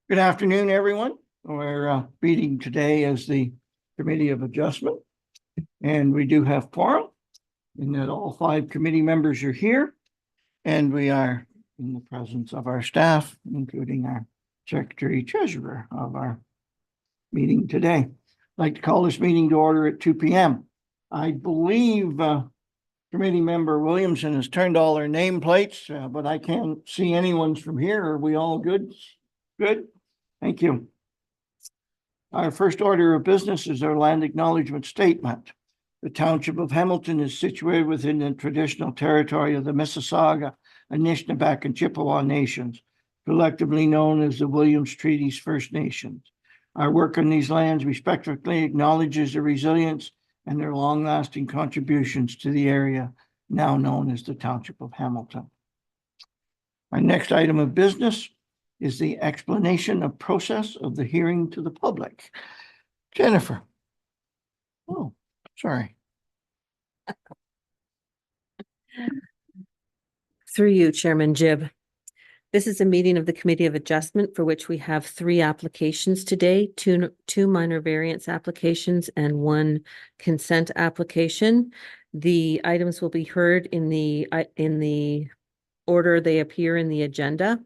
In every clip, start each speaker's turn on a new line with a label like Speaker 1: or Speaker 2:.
Speaker 1: Good afternoon, everyone. We're meeting today as the Committee of Adjustment, and we do have quorum, in that all 5 committee members are here, and we are in the presence of our staff, including our Secretary Treasurer of our meeting today. I'd like to call this meeting to order at 2 p.m. I believe Committee Member Williamson has turned all our nameplates, but I can't see anyone's from here. Are we all good? Good. Thank you. Our first order of business is our land acknowledgement statement. The Township of Hamilton is situated within the traditional territory of the Mississauga, Anishinaabe, and Chippewa nations, collectively known as the Williams Treaties First Nations. Our work on these lands respectfully acknowledges the resilience and their long-lasting contributions to the area now known as the Township of Hamilton. Our next item of business is the explanation of process of the hearing to the public. Jennifer. Oh, sorry.
Speaker 2: Through you, Chairman Jib. This is a meeting of the Committee of Adjustment for which we have 3 applications today, two minor variance applications and 1 consent application. The items will be heard in the order they appear in the agenda.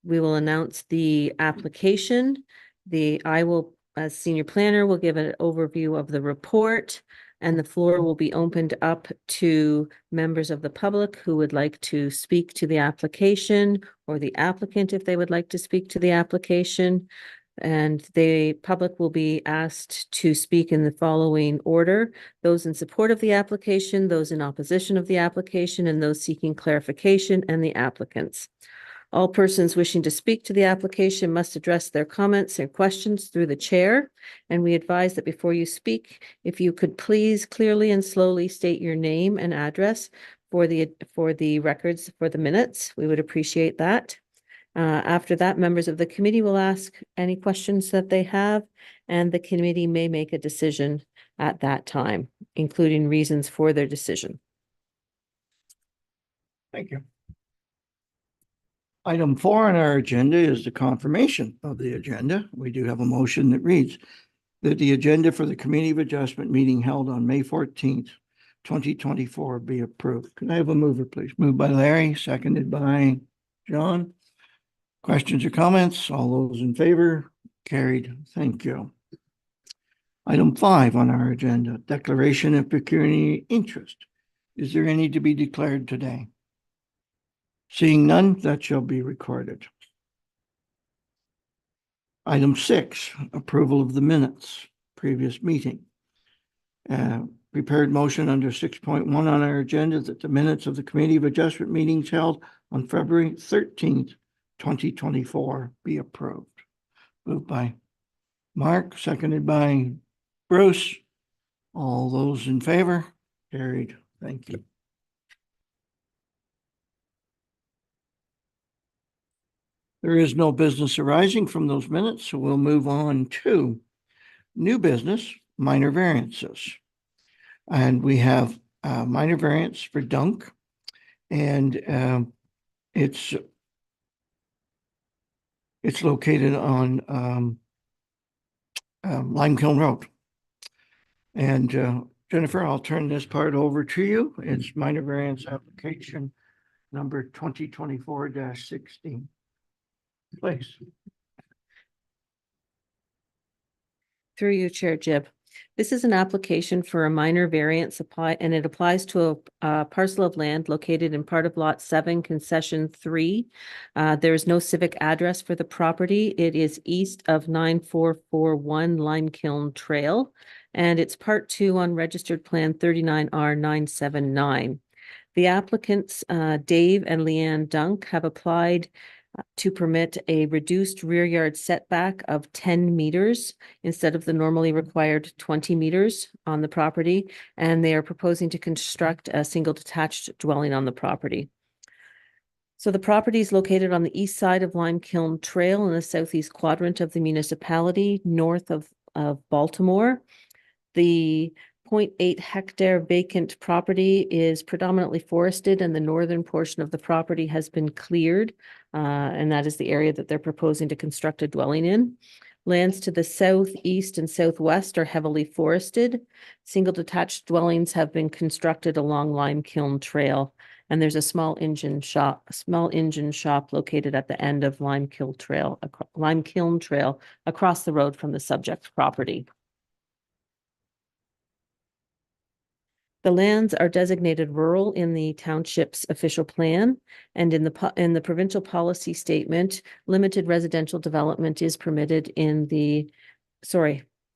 Speaker 2: We will announce the application. I will, as senior planner, will give an overview of the report, and the floor will be opened up to members of the public who would like to speak to the application, or the applicant if they would like to speak to the application. And the public will be asked to speak in the following order: those in support of the application, those in opposition of the application, and those seeking clarification, and the applicants. All persons wishing to speak to the application must address their comments and questions through the chair. And we advise that before you speak, if you could please clearly and slowly state your name and address for the records, for the minutes. We would appreciate that. After that, members of the committee will ask any questions that they have, and the committee may make a decision at that time, including reasons for their decision.
Speaker 1: Thank you. Item 4 on our agenda is the confirmation of the agenda. We do have a motion that reads that the agenda for the Committee of Adjustment meeting held on May 14th, 2024 be approved. Can I have a mover, please? Moved by Larry, seconded by John. Questions or comments? All those in favor? Carried. Thank you. Item 5 on our agenda, declaration of pecuniary interest. Is there any to be declared today? Seeing none, that shall be recorded. Item 6, approval of the minutes, previous meeting. Prepared motion under 6.1 on our agenda that the minutes of the Committee of Adjustment meetings held on February 13th, 2024 be approved. Moved by Mark, seconded by Bruce. All those in favor? Carried. Thank you. There is no business arising from those minutes, so we'll move on to new business, minor variances. And we have a minor variance for Dunk, and it's located on Limekiln Road. And Jennifer, I'll turn this part over to you. It's minor variance application number 2024-16. Please.
Speaker 2: Through you, Chair Jib. This is an application for a minor variance and it applies to a parcel of land located in part of Lot 7, Concession 3. There is no civic address for the property. It is east of 9441 Limekiln Trail, and it's Part 2 on Registered Plan 39R979. The applicants, Dave and Leanne Dunk, have applied to permit a reduced rear yard setback of 10 meters instead of the normally required 20 meters on the property, and they are proposing to construct a single detached dwelling on the property. So the property is located on the east side of Limekiln Trail in the southeast quadrant of the municipality, north of Baltimore. The 0.8 hectare vacant property is predominantly forested, and the northern portion of the property has been cleared. And that is the area that they're proposing to construct a dwelling in. Lands to the south, east, and southwest are heavily forested. Single detached dwellings have been constructed along Lime Kiln Trail, and there's a small engine shop located at the end of Lime Kiln Trail across the road from the subject property. The lands are designated rural in the township's official plan, and in the provincial policy statement, limited residential development is permitted in the,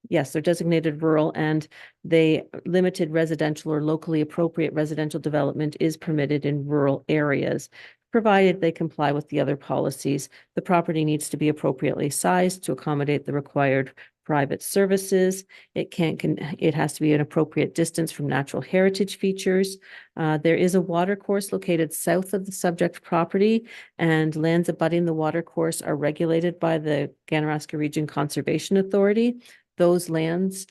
Speaker 2: yes, they're designated rural, and limited residential or locally appropriate residential development is permitted in rural areas, provided they comply with the other policies. The property needs to be appropriately sized to accommodate the required private services. It has to be an appropriate distance from natural heritage features. There is a water course located south of the subject property, and lands abutting the water course are regulated by the Ganaraska Region Conservation Authority. Those lands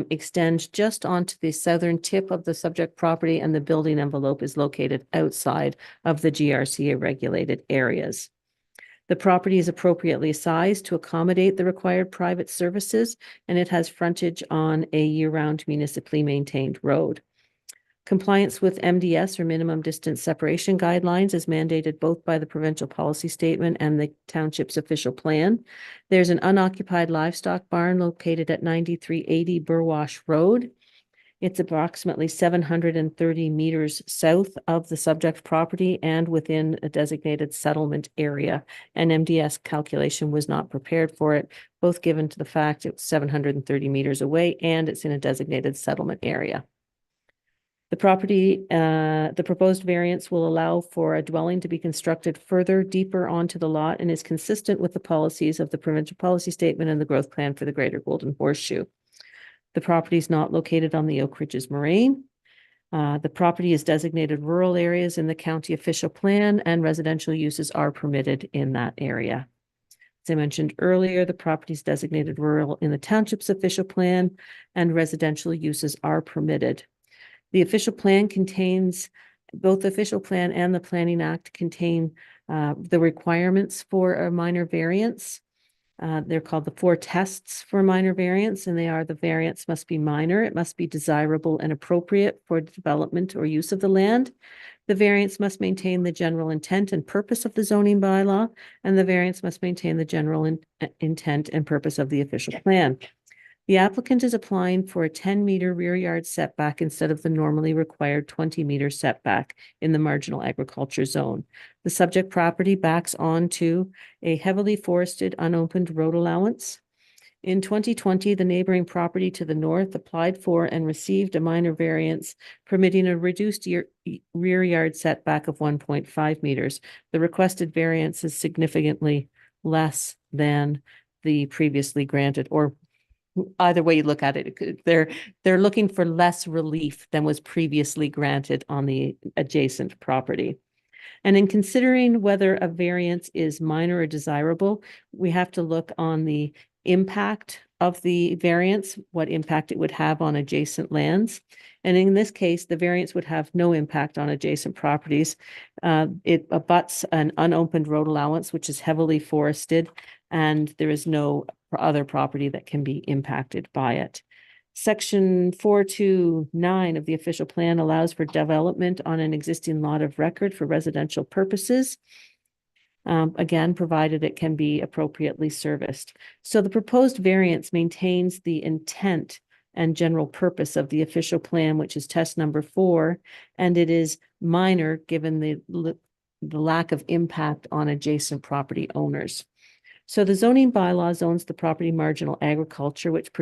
Speaker 2: extend just onto the southern tip of the subject property, and the building envelope is located outside of the GRCA regulated areas. The property is appropriately sized to accommodate the required private services, and it has frontage on a year-round municipally maintained road. Compliance with MDS, or minimum distance separation guidelines, is mandated both by the provincial policy statement and the township's official plan. There's an unoccupied livestock barn located at 9380 Burwash Road. It's approximately 730 meters south of the subject property and within a designated settlement area. An MDS calculation was not prepared for it, both given to the fact it's 730 meters away and it's in a designated settlement area. The proposed variance will allow for a dwelling to be constructed further deeper onto the lot and is consistent with the policies of the provincial policy statement and the growth plan for the Greater Golden Horseshoe. The property is not located on the Oak Ridges Moraine. The property is designated rural areas in the county official plan, and residential uses are permitted in that area. As I mentioned earlier, the property is designated rural in the township's official plan, and residential uses are permitted. The official plan contains, both the official plan and the Planning Act contain the requirements for a minor variance. They're called the 4 tests for minor variance, and they are: the variance must be minor, it must be desirable and appropriate for development or use of the land. The variance must maintain the general intent and purpose of the zoning bylaw, and the variance must maintain the general intent and purpose of the official plan. The applicant is applying for a 10-meter rear yard setback instead of the normally required 20-meter setback in the marginal agriculture zone. The subject property backs onto a heavily forested, unopened road allowance. In 2020, the neighboring property to the north applied for and received a minor variance permitting a reduced rear yard setback of 1.5 meters. The requested variance is significantly less than the previously granted, or either way you look at it, they're looking for less relief than was previously granted on the adjacent property. And in considering whether a variance is minor or desirable, we have to look on the impact of the variance, what impact it would have on adjacent lands. And in this case, the variance would have no impact on adjacent properties. It abuts an unopened road allowance, which is heavily forested, and there is no other property that can be impacted by it. Section 429 of the official plan allows for development on an existing lot of record for residential purposes. Again, provided it can be appropriately serviced. So the proposed variance maintains the intent and general purpose of the official plan, which is test number 4, and it is minor given the lack of impact on adjacent property owners. So the zoning bylaw zones the property marginal agriculture, which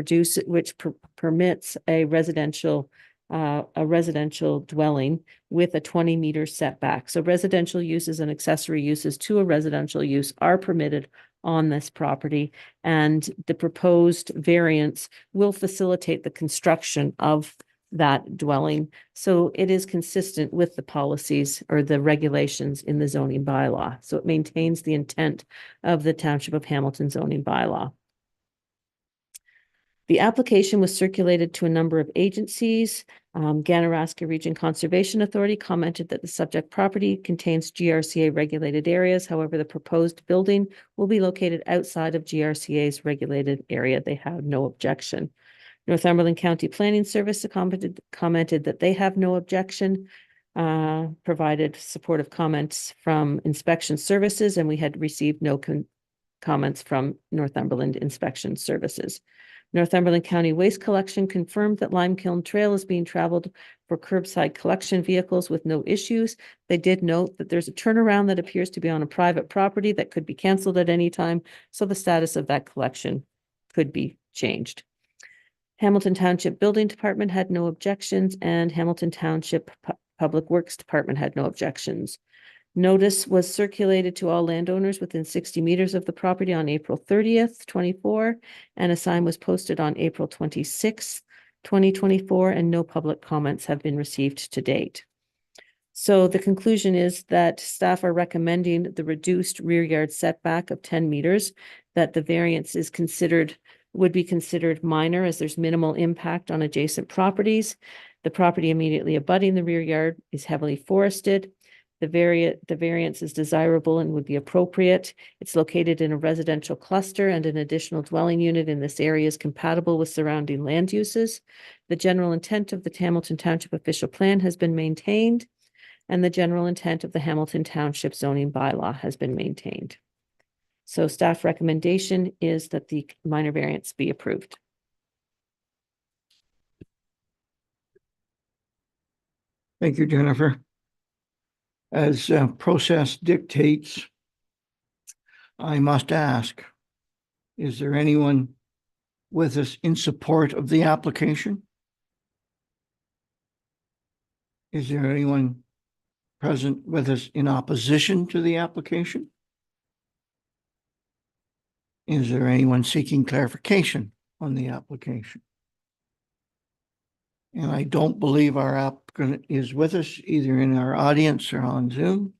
Speaker 2: permits a residential dwelling with a 20-meter setback. So residential uses and accessory uses to a residential use are permitted on this property, and the proposed variance will facilitate the construction of that dwelling. So it is consistent with the policies or the regulations in the zoning bylaw. So it maintains the intent of the Township of Hamilton zoning bylaw. The application was circulated to a number of agencies. Ganaraska Region Conservation Authority commented that the subject property contains GRCA regulated areas. However, the proposed building will be located outside of GRCA's regulated area. They have no objection. Northumberland County Planning Service commented that they have no objection, provided supportive comments from inspection services, and we had received no comments from Northumberland Inspection Services. Northumberland County Waste Collection confirmed that Lime Kiln Trail is being traveled for curbside collection vehicles with no issues. They did note that there's a turnaround that appears to be on a private property that could be canceled at any time, so the status of that collection could be changed. Hamilton Township Building Department had no objections, and Hamilton Township Public Works Department had no objections. Notice was circulated to all landowners within 60 meters of the property on April 30th, 24, and a sign was posted on April 26th, 2024, and no public comments have been received to date. So the conclusion is that staff are recommending the reduced rear yard setback of 10 meters, that the variance is would be considered minor as there's minimal impact on adjacent properties. The property immediately abutting the rear yard is heavily forested. The variance is desirable and would be appropriate. It's located in a residential cluster, and an additional dwelling unit in this area is compatible with surrounding land uses. The general intent of the Hamilton Township official plan has been maintained, and the general intent of the Hamilton Township zoning bylaw has been maintained. So staff recommendation is that the minor variance be approved.
Speaker 1: Thank you, Jennifer. As process dictates, I must ask, is there anyone with us in support of the application? Is there anyone present with us in opposition to the application? Is there anyone seeking clarification on the application? And I don't believe our applicant is with us either in our audience or on Zoom.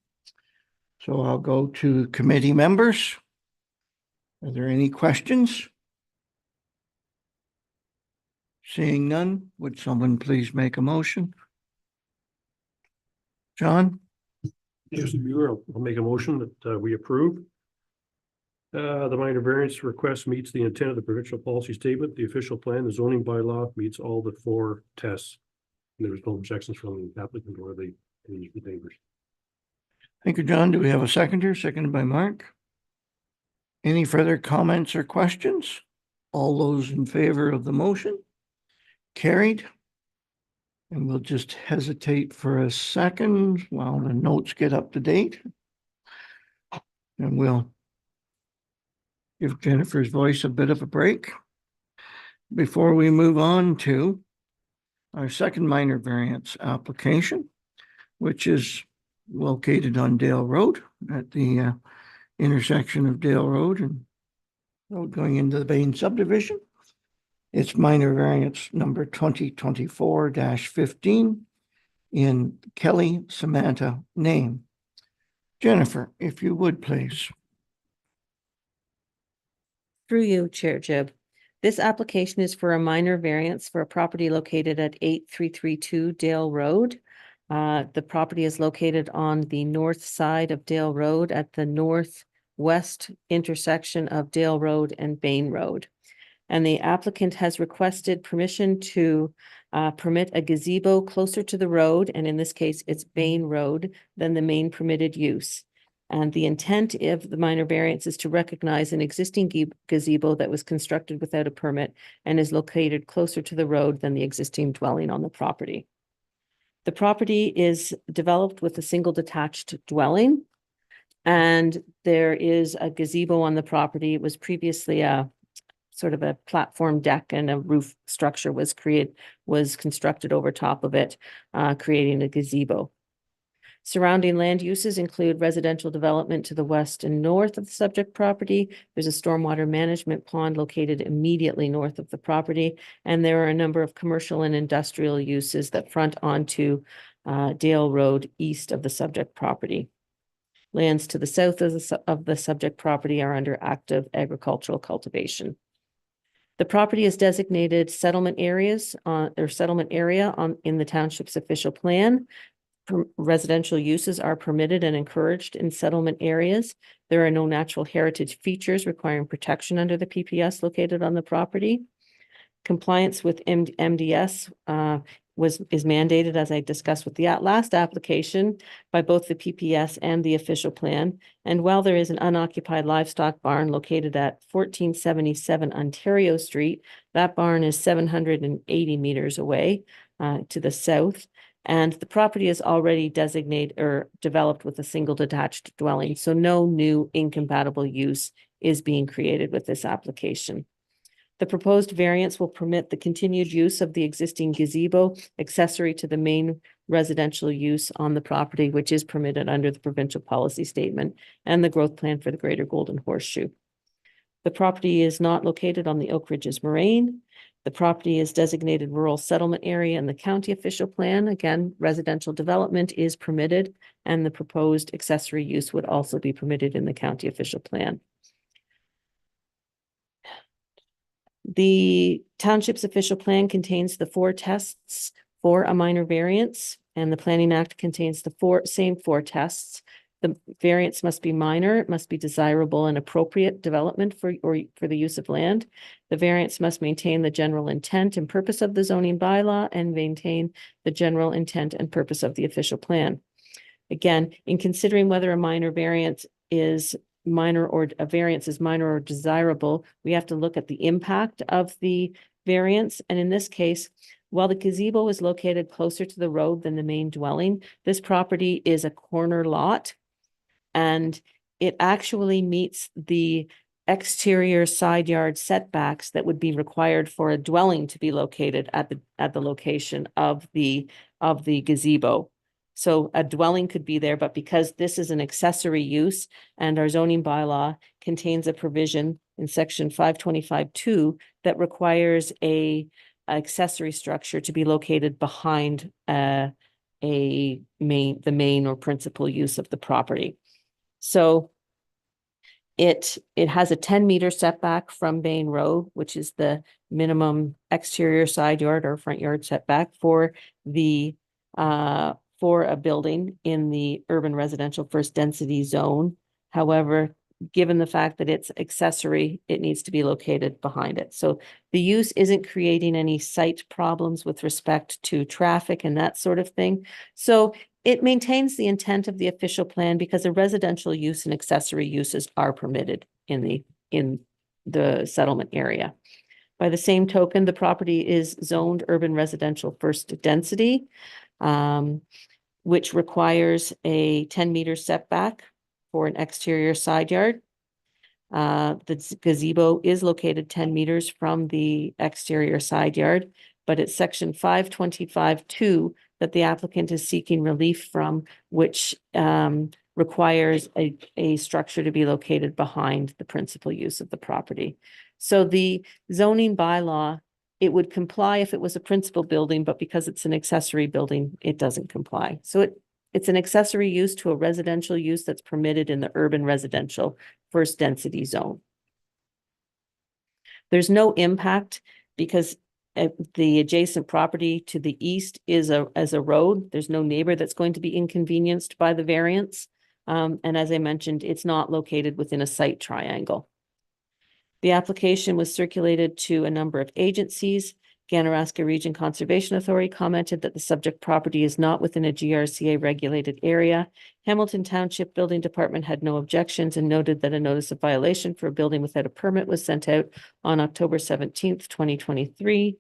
Speaker 1: So I'll go to committee members. Are there any questions? Seeing none, would someone please make a motion? John?
Speaker 3: Yes, I'll make a motion that we approve. The minor variance request meets the intent of the provincial policy statement. The official plan, the zoning bylaw meets all the 4 tests. And there was no objections from the applicant or the neighbors.
Speaker 1: Thank you, John. Do we have a seconder? Seconded by Mark. Any further comments or questions? All those in favor of the motion? Carried. And we'll just hesitate for a second while the notes get up to date. And we'll give Jennifer's voice a bit of a break before we move on to our second minor variance application, which is located on Dale Road at the intersection of Dale Road and road going into the Bain subdivision. It's minor variance number 2024-15 in Kelly Samantha name. Jennifer, if you would, please.
Speaker 2: Through you, Chair Jib. This application is for a minor variance for a property located at 8332 Dale Road. The property is located on the north side of Dale Road at the northwest intersection of Dale Road and Bain Road. And the applicant has requested permission to permit a gazebo closer to the road, and in this case, it's Bain Road, than the main permitted use. And the intent of the minor variance is to recognize an existing gazebo that was constructed without a permit and is located closer to the road than the existing dwelling on the property. The property is developed with a single detached dwelling, and there is a gazebo on the property. It was previously a sort of a platform deck, and a roof structure was constructed over top of it, creating a gazebo. Surrounding land uses include residential development to the west and north of the subject property. There's a stormwater management pond located immediately north of the property, and there are a number of commercial and industrial uses that front onto Dale Road east of the subject property. Lands to the south of the subject property are under active agricultural cultivation. The property is designated settlement areas or settlement area in the township's official plan. Residential uses are permitted and encouraged in settlement areas. There are no natural heritage features requiring protection under the PPS located on the property. Compliance with MDS is mandated, as I discussed with the last application, by both the PPS and the official plan. And while there is an unoccupied livestock barn located at 1477 Ontario Street, that barn is 780 meters away to the south. And the property is already designated or developed with a single detached dwelling. So no new incompatible use is being created with this application. The proposed variance will permit the continued use of the existing gazebo accessory to the main residential use on the property, which is permitted under the provincial policy statement and the growth plan for the Greater Golden Horseshoe. The property is not located on the Oak Ridges Moraine. The property is designated rural settlement area in the county official plan. Again, residential development is permitted, and the proposed accessory use would also be permitted in the county official plan. The township's official plan contains the 4 tests for a minor variance, and the Planning Act contains the same four tests. The variance must be minor, it must be desirable and appropriate development for the use of land. The variance must maintain the general intent and purpose of the zoning bylaw and maintain the general intent and purpose of the official plan. Again, in considering whether a minor variance is minor or a variance is minor or desirable, we have to look at the impact of the variance. And in this case, while the gazebo is located closer to the road than the main dwelling, this property is a corner lot, and it actually meets the exterior side yard setbacks that would be required for a dwelling to be located at the location of the gazebo. So a dwelling could be there, but because this is an accessory use and our zoning bylaw contains a provision in section 525(2) that requires a accessory structure to be located behind the main or principal use of the property. So it has a 10-meter setback from Bain Road, which is the minimum exterior side yard or front yard setback for a building in the urban residential first density zone. However, given the fact that it's accessory, it needs to be located behind it. So the use isn't creating any site problems with respect to traffic and that sort of thing. So it maintains the intent of the official plan because the residential use and accessory uses are permitted in the settlement area. By the same token, the property is zoned urban residential first density, which requires a 10-meter setback for an exterior side yard. The gazebo is located 10 meters from the exterior side yard, but it's section 525(2) that the applicant is seeking relief from, which requires a structure to be located behind the principal use of the property. So the zoning bylaw, it would comply if it was a principal building, but because it's an accessory building, it doesn't comply. So it's an accessory use to a residential use that's permitted in the urban residential first density zone. There's no impact because the adjacent property to the east is as a road. There's no neighbor that's going to be inconvenienced by the variance. And as I mentioned, it's not located within a site triangle. The application was circulated to a number of agencies. Ganaraska Region Conservation Authority commented that the subject property is not within a GRCA regulated area. Hamilton Township Building Department had no objections and noted that a notice of violation for a building without a permit was sent out on October 17th, 2023.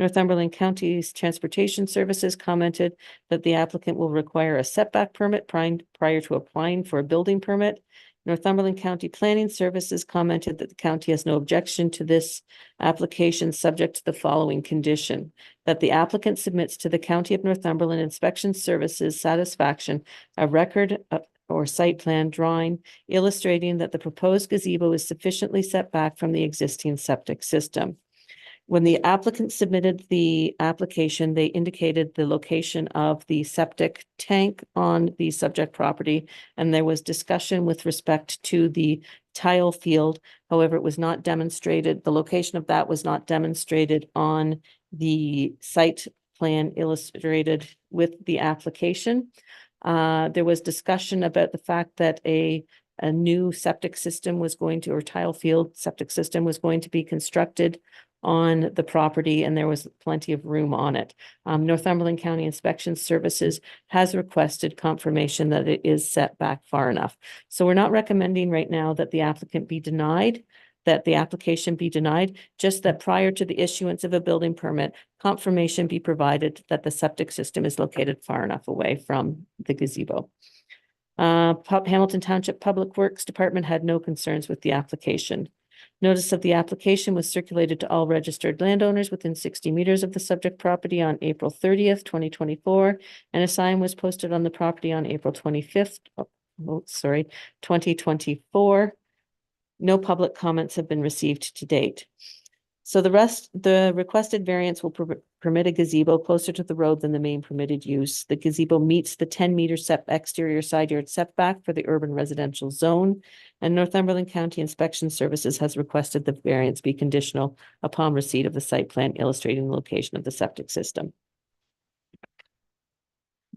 Speaker 2: Northumberland County's Transportation Services commented that the applicant will require a setback permit prior to applying for a building permit. Northumberland County Planning Services commented that the county has no objection to this application subject to the following condition: that the applicant submits to the County of Northumberland Inspection Services satisfaction a record or site plan drawing illustrating that the proposed gazebo is sufficiently set back from the existing septic system. When the applicant submitted the application, they indicated the location of the septic tank on the subject property, and there was discussion with respect to the tile field. However, it was not demonstrated, the location of that was not demonstrated on the site plan illustrated with the application. There was discussion about the fact that a new septic system was going to, or tile field septic system was going to be constructed on the property, and there was plenty of room on it. Northumberland County Inspection Services has requested confirmation that it is set back far enough. So we're not recommending right now that the applicant be denied, that the application be denied, just that prior to the issuance of a building permit, confirmation be provided that the septic system is located far enough away from the gazebo. Hamilton Township Public Works Department had no concerns with the application. Notice of the application was circulated to all registered landowners within 60 meters of the subject property on April 30th, 2024, and a sign was posted on the property on April 25th, 2024. No public comments have been received to date. So the requested variance will permit a gazebo closer to the road than the main permitted use. The gazebo meets the 10-meter exterior side yard setback for the urban residential zone, and Northumberland County Inspection Services has requested the variance be conditional upon receipt of the site plan illustrating the location of the septic system.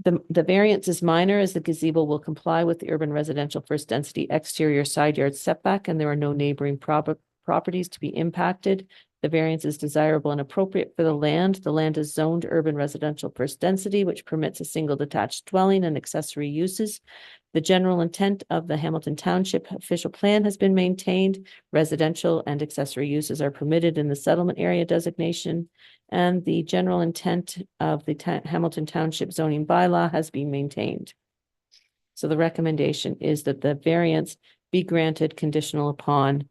Speaker 2: The variance is minor as the gazebo will comply with the urban residential first density exterior side yard setback, and there are no neighboring properties to be impacted. The variance is desirable and appropriate for the land. The land is zoned urban residential first density, which permits a single detached dwelling and accessory uses. The general intent of the Hamilton Township official plan has been maintained. Residential and accessory uses are permitted in the settlement area designation, and the general intent of the Hamilton Township zoning bylaw has been maintained. So the recommendation is that the variance be granted conditional upon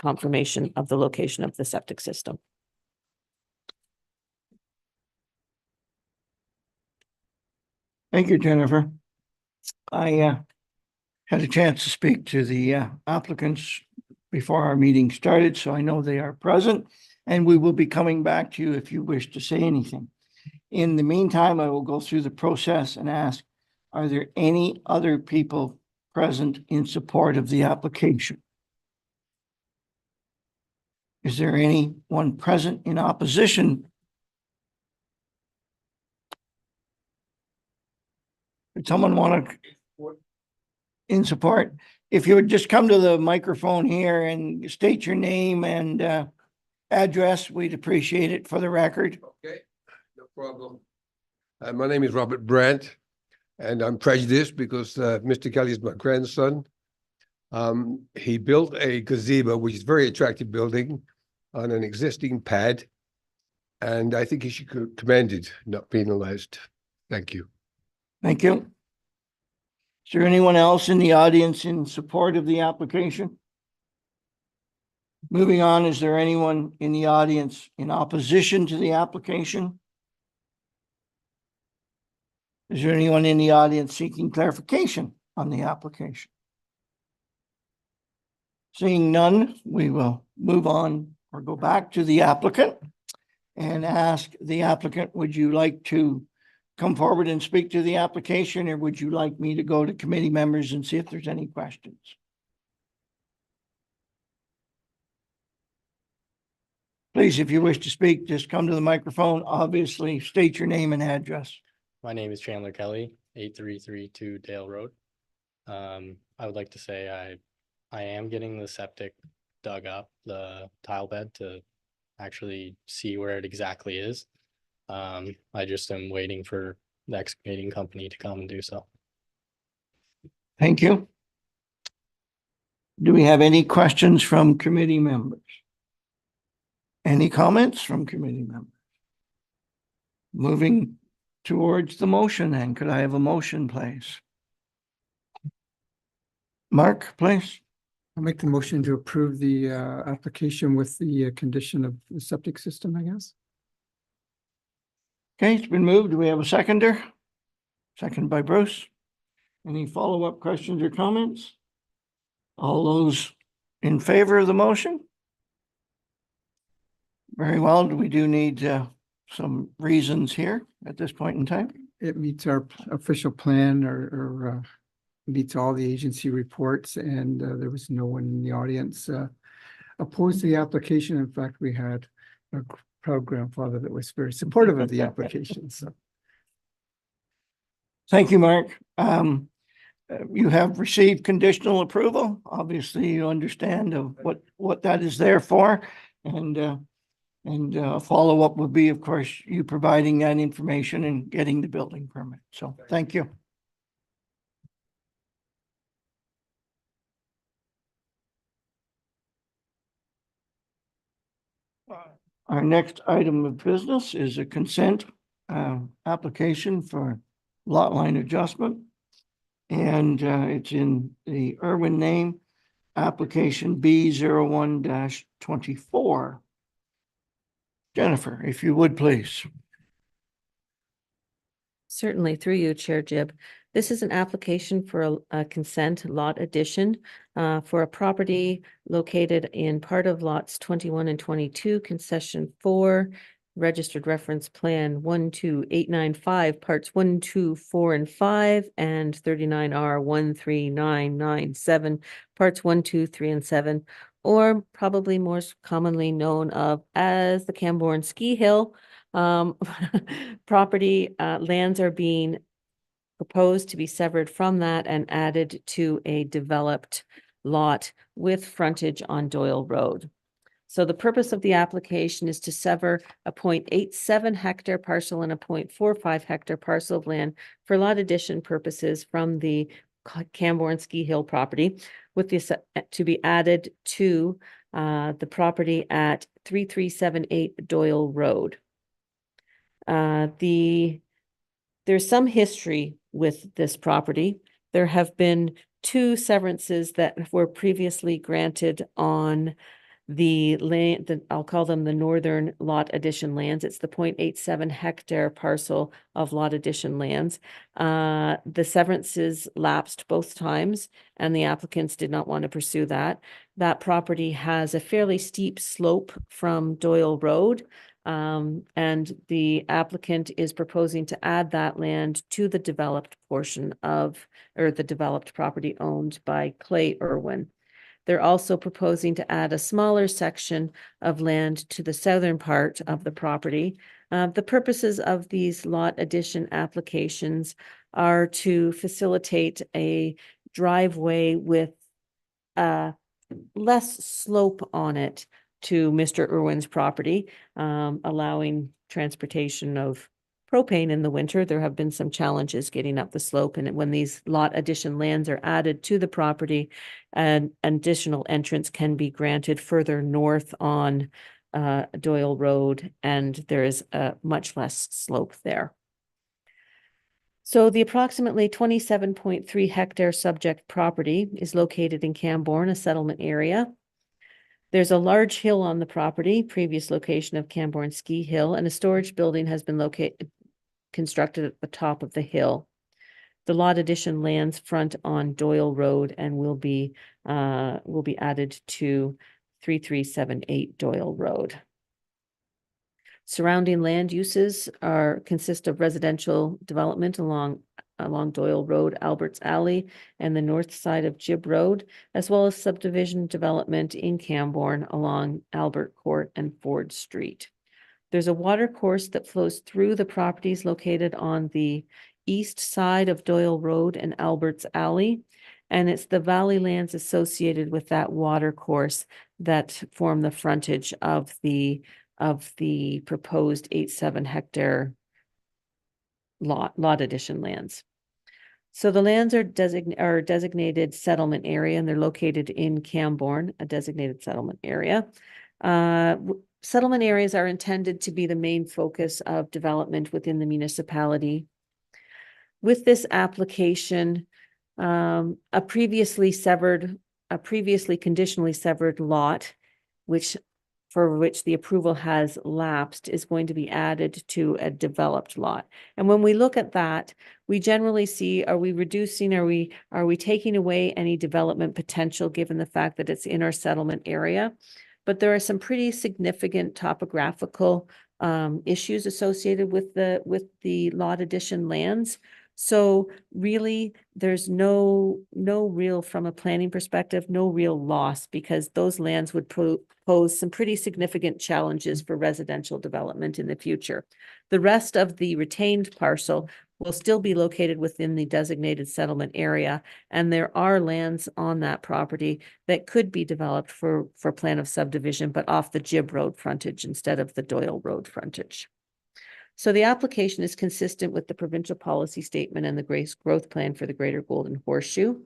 Speaker 2: confirmation of the location of the septic system.
Speaker 1: Thank you, Jennifer. I had a chance to speak to the applicants before our meeting started, so I know they are present, and we will be coming back to you if you wish to say anything. In the meantime, I will go through the process and ask, are there any other people present in support of the application? Is there anyone present in opposition? Would someone want to in support? If you would just come to the microphone here and state your name and address, we'd appreciate it for the record.
Speaker 4: Okay, no problem. My name is Robert Brandt, and I'm prejudiced because Mr. Kelly is my grandson. He built a gazebo, which is a very attractive building, on an existing pad, and I think he should be commended, not penalized. Thank you.
Speaker 1: Thank you. Is there anyone else in the audience in support of the application? Moving on, is there anyone in the audience in opposition to the application? Is there anyone in the audience seeking clarification on the application? Seeing none, we will move on or go back to the applicant and ask the applicant, would you like to come forward and speak to the application, or would you like me to go to committee members and see if there's any questions? Please, if you wish to speak, just come to the microphone. Obviously, state your name and address.
Speaker 5: My name is Chandler Kelly, 8332 Dale Road. I would like to say I am getting the septic dug up, the tile bed, to actually see where it exactly is. I just am waiting for the excavating company to come and do so.
Speaker 1: Thank you. Do we have any questions from committee members? Any comments from committee members? Moving towards the motion then, could I have a motion, please? Mark, please.
Speaker 6: I'll make the motion to approve the application with the condition of the septic system, I guess.
Speaker 1: Okay, it's been moved. Do we have a seconder? Second by Bruce. Any follow-up questions or comments? All those in favor of the motion? Very well. We do need some reasons here at this point in time.
Speaker 6: It meets our official plan or meets all the agency reports, and there was no one in the audience opposed to the application. In fact, we had a proud grandfather that was very supportive of the application, so.
Speaker 1: Thank you, Mark. You have received conditional approval. Obviously, you understand of what that is there for. And follow-up would be, of course, you providing that information and getting the building permit. So thank you. Our next item of business is a consent application for lot line adjustment. And it's in the Irwin name, application B01-24. Jennifer, if you would, please.
Speaker 2: Certainly, through you, Chair Jib. This is an application for a consent lot addition for a property located in part of lots 21 and 22, concession 4, registered reference plan 12895, parts 1, 2, 4, and 5, and 39R 13997, parts 1, 2, 3, and 7, or probably more commonly known of as the Camborne Ski Hill. Property lands are being proposed to be severed from that and added to a developed lot with frontage on Doyle Road. So the purpose of the application is to sever a 0.87 hectare parcel and a 0.45 hectare parcel of land for lot addition purposes from the Camborne Ski Hill property, with this to be added to the property at 3378 Doyle Road. There's some history with this property. There have been 2 severances that were previously granted on the land, I'll call them the northern lot addition lands. It's the 0.87 hectare parcel of lot addition lands. The severances lapsed both times, and the applicants did not want to pursue that. That property has a fairly steep slope from Doyle Road. And the applicant is proposing to add that land to the developed portion of, or the developed property owned by Clay Irwin. They're also proposing to add a smaller section of land to the southern part of the property. The purposes of these lot addition applications are to facilitate a driveway with less slope on it to Mr. Irwin's property, allowing transportation of propane in the winter. There have been some challenges getting up the slope, and when these lot addition lands are added to the property, an additional entrance can be granted further north on Doyle Road, and there is a much less slope there. So the approximately 27.3 hectare subject property is located in Camborne, a settlement area. There's a large hill on the property, previous location of Camborne Ski Hill, and a storage building has been constructed at the top of the hill. The lot addition lands front on Doyle Road and will be added to 3378 Doyle Road. Surrounding land uses consist of residential development along Doyle Road, Alberts Alley, and the north side of Jib Road, as well as subdivision development in Camborne along Albert Court and Ford Street. There's a water course that flows through the properties located on the east side of Doyle Road and Alberts Alley, and it's the valley lands associated with that water course that form the frontage of the proposed 87 hectare lot addition lands. So the lands are designated settlement area, and they're located in Camborne, a designated settlement area. Settlement areas are intended to be the main focus of development within the municipality. With this application, a previously conditionally severed lot, for which the approval has lapsed, is going to be added to a developed lot. And when we look at that, we generally see, are we reducing, are we taking away any development potential given the fact that it's in our settlement area? but there are some pretty significant topographical issues associated with the lot addition lands. So really, there's no real, from a planning perspective, no real loss, because those lands would pose some pretty significant challenges for residential development in the future. The rest of the retained parcel will still be located within the designated settlement area, and there are lands on that property that could be developed for plan of subdivision, but off the Jib Road frontage instead of the Doyle Road frontage. So the application is consistent with the provincial policy statement and the Grace Growth Plan for the Greater Golden Horseshoe.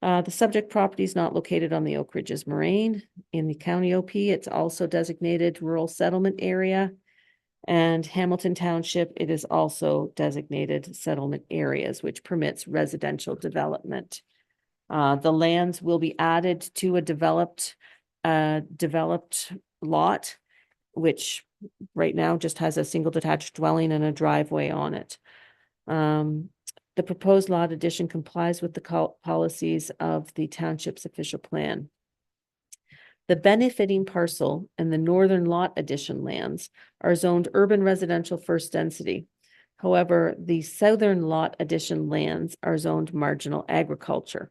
Speaker 2: The subject property is not located on the Oak Ridges Moraine in the county OP. It's also designated rural settlement area. And Hamilton Township, it is also designated settlement areas, which permits residential development. The lands will be added to a developed lot, which right now just has a single detached dwelling and a driveway on it. The proposed lot addition complies with the policies of the township's official plan. The benefiting parcel and the northern lot addition lands are zoned urban residential first density. However, the southern lot addition lands are zoned marginal agriculture.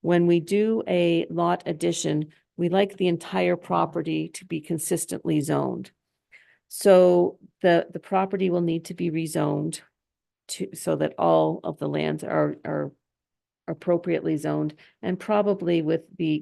Speaker 2: When we do a lot addition, we like the entire property to be consistently zoned. So the property will need to be rezoned so that all of the lands are appropriately zoned, and probably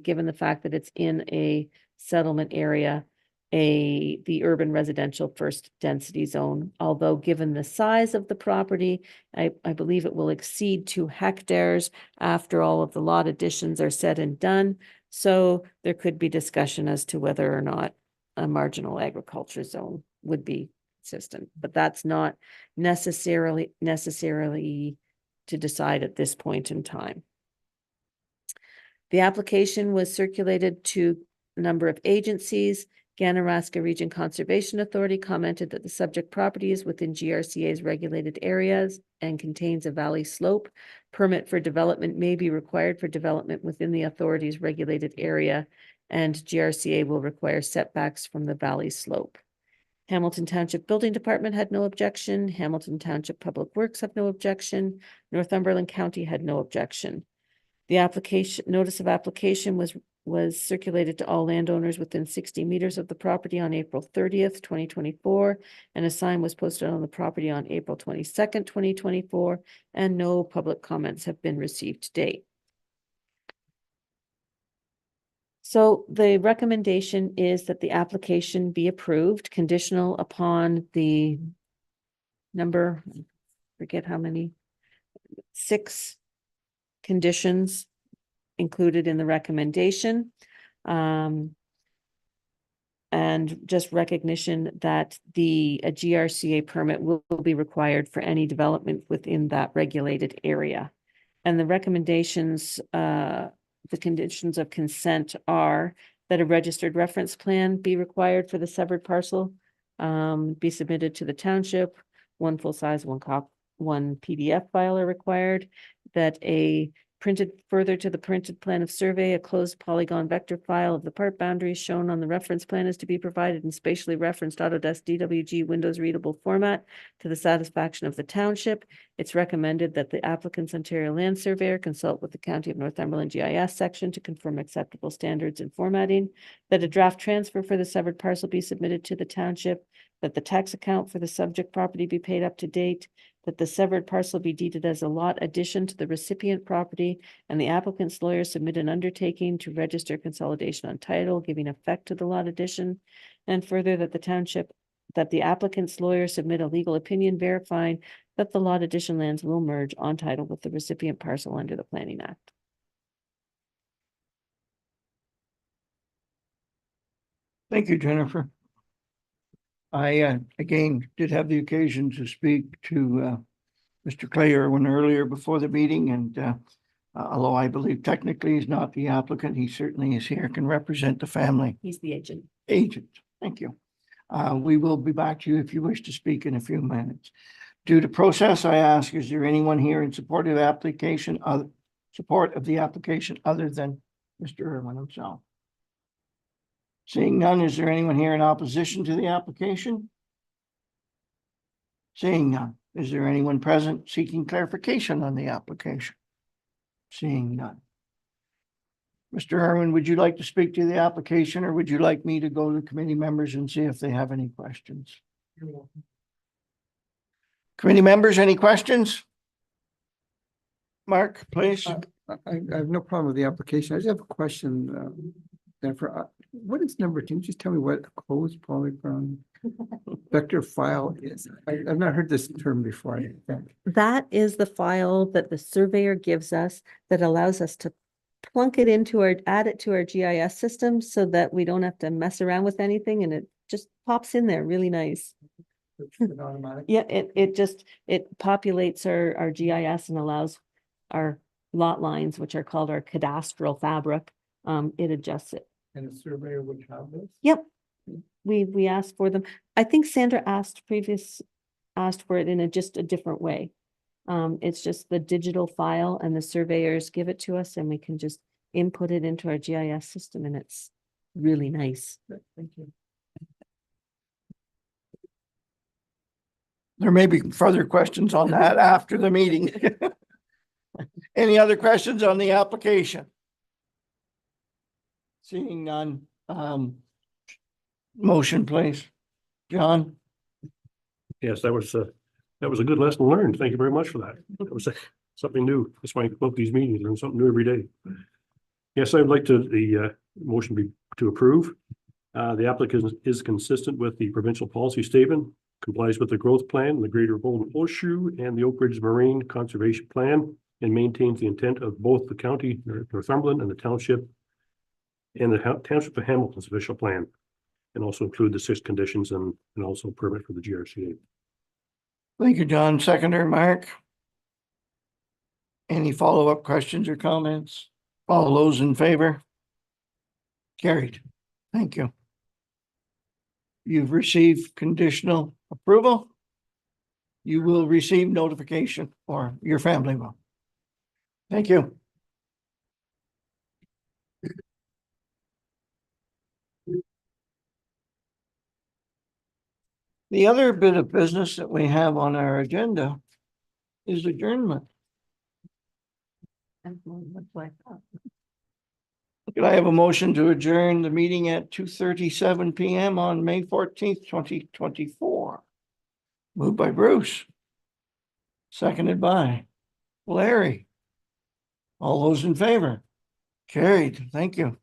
Speaker 2: given the fact that it's in a settlement area, the urban residential first density zone. Although given the size of the property, I believe it will exceed 2 hectares after all of the lot additions are said and done. So there could be discussion as to whether or not a marginal agriculture zone would be consistent, but that's not necessarily to decide at this point in time. The application was circulated to a number of agencies. Ganaraska Region Conservation Authority commented that the subject property is within GRCA's regulated areas and contains a valley slope. Permit for development may be required for development within the authority's regulated area, and GRCA will require setbacks from the valley slope. Hamilton Township Building Department had no objection. Hamilton Township Public Works had no objection. Northumberland County had no objection. The notice of application was circulated to all landowners within 60 meters of the property on April 30th, 2024, and a sign was posted on the property on April 22nd, 2024, and no public comments have been received to date. So the recommendation is that the application be approved, conditional upon the number, forget how many, 6 conditions included in the recommendation. And just recognition that a GRCA permit will be required for any development within that regulated area. And the recommendations, the conditions of consent are that a registered reference plan be required for the severed parcel, be submitted to the township, 1 full size, 1 PDF file are required, that further to the printed plan of survey, a closed polygon vector file of the part boundaries shown on the reference plan is to be provided in spatially referenced Autodesk DWG Windows readable format to the satisfaction of the township. It's recommended that the applicant's Ontario Land Surveyor consult with the County of Northumberland GIS section to confirm acceptable standards in formatting, that a draft transfer for the severed parcel be submitted to the township, that the tax account for the subject property be paid up to date, that the severed parcel be deeded as a lot addition to the recipient property, and the applicant's lawyer submit an undertaking to register consolidation on title, giving effect to the lot addition, and further that the applicant's lawyer submit a legal opinion verifying that the lot addition lands will merge on title with the recipient parcel under the Planning Act.
Speaker 1: Thank you, Jennifer. I, again, did have the occasion to speak to Mr. Clay Irwin earlier before the meeting, and although I believe technically he's not the applicant, he certainly is here, can represent the family.
Speaker 2: He's the agent.
Speaker 1: Agent, thank you. We will be back to you if you wish to speak in a few minutes. Due to process, I ask, is there anyone here in support of the application other than Mr. Irwin himself? Seeing none, is there anyone here in opposition to the application? Seeing none, is there anyone present seeking clarification on the application? Seeing none. Mr. Irwin, would you like to speak to the application, or would you like me to go to committee members and see if they have any questions? Committee members, any questions? Mark, please.
Speaker 6: I have no problem with the application. I just have a question, Jennifer. What is number? Can you just tell me what a closed polygon vector file is? I've not heard this term before, I think.
Speaker 2: That is the file that the surveyor gives us that allows us to plunk it into add it to our GIS system so that we don't have to mess around with anything, and it just pops in there really nice.
Speaker 6: Automatic.
Speaker 2: Yeah, it populates our GIS and allows our lot lines, which are called our cadastral fabric. It adjusts it.
Speaker 6: And the surveyor would have this?
Speaker 2: Yep. We asked for them. I think Sandra asked for it in just a different way. It's just the digital file, and the surveyors give it to us, and we can just input it into our GIS system, and it's really nice.
Speaker 6: Thank you.
Speaker 1: There may be further questions on that after the meeting. Any other questions on the application? Seeing none, motion, please. John?
Speaker 3: Yes, that was a good lesson learned. Thank you very much for that. That was something new. That's why I book these meetings, learn something new every day. Yes, I'd like the motion be to approve. The applicant is consistent with the provincial policy statement, complies with the growth plan, the Greater Golden Horseshoe, and the Oak Ridge Marine Conservation Plan, and maintains the intent of both the county, Northumberland, and the township, and the township of Hamilton's official plan, and also include the 6 conditions and also permit for the GRCA.
Speaker 1: Thank you, John. Seconder, Mark? Any follow-up questions or comments? All those in favor? Carried. Thank you. You've received conditional approval. You will receive notification, or your family will. Thank you. The other bit of business that we have on our agenda is adjournment. Could I have a motion to adjourn the meeting at 2:37 PM on May 14th, 2024? Moved by Bruce. Seconded by Larry. All those in favor? Carried. Thank you.